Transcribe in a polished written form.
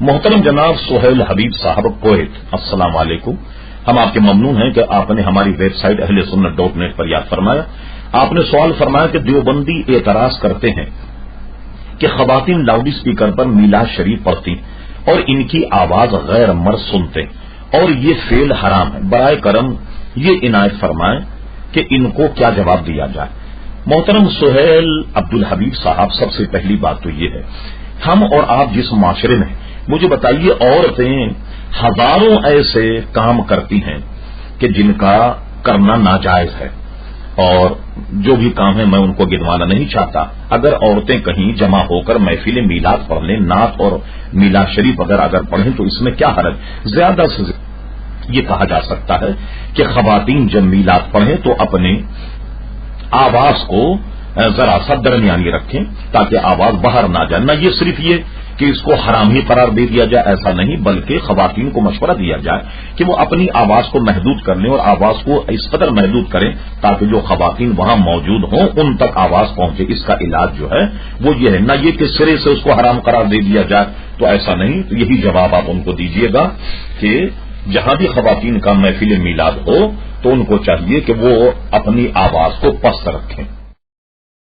محترم جناب سہیل حبیب صاحب کویت، السلام علیکم۔ ہم آپ کے ممنون ہیں کہ آپ نے ہماری ویب سائٹ اہلسنت.net پر یاد فرمایا۔ آپ نے سوال فرمایا کہ دیوبندی اعتراض کرتے ہیں کہ خواتین لاؤڈ اسپیکر پر میلاد شریف پڑھتی اور ان کی آواز غیر مرد سنتے اور یہ فعل حرام ہے، برائے کرم یہ عنایت فرمائیں کہ ان کو کیا جواب دیا جائے۔ محترم سہیل عبدالحبیب صاحب، سب سے پہلی بات تو یہ ہے، ہم اور آپ جس معاشرے میں، مجھے بتائیے، عورتیں ہزاروں ایسے کام کرتی ہیں کہ جن کا کرنا ناجائز ہے، اور جو بھی کام ہے میں ان کو گنوانا نہیں چاہتا۔ اگر عورتیں کہیں جمع ہو کر محفل میلاد پڑھ لیں، نعت اور میلاد شریف اگر پڑھیں تو اس میں کیا حرج؟ زیادہ سے یہ کہا جا سکتا ہے کہ خواتین جب میلاد پڑھیں تو اپنے آواز کو ذرا سا درمیانی رکھیں تاکہ آواز باہر نہ جائے۔ نہ یہ صرف یہ کہ اس کو حرام ہی قرار دے دیا جائے، ایسا نہیں، بلکہ خواتین کو مشورہ دیا جائے کہ وہ اپنی آواز کو محدود کر لیں اور آواز کو اس قدر محدود کریں تاکہ جو خواتین وہاں موجود ہوں ان تک آواز پہنچے۔ اس کا علاج جو ہے وہ یہ ہے، نہ یہ کہ سرے سے اس کو حرام قرار دے دیا جائے، تو ایسا نہیں۔ تو یہی جواب آپ ان کو دیجیے گا کہ جہاں بھی خواتین کا محفل میلاد ہو تو ان کو چاہیے کہ وہ اپنی آواز کو پست رکھیں۔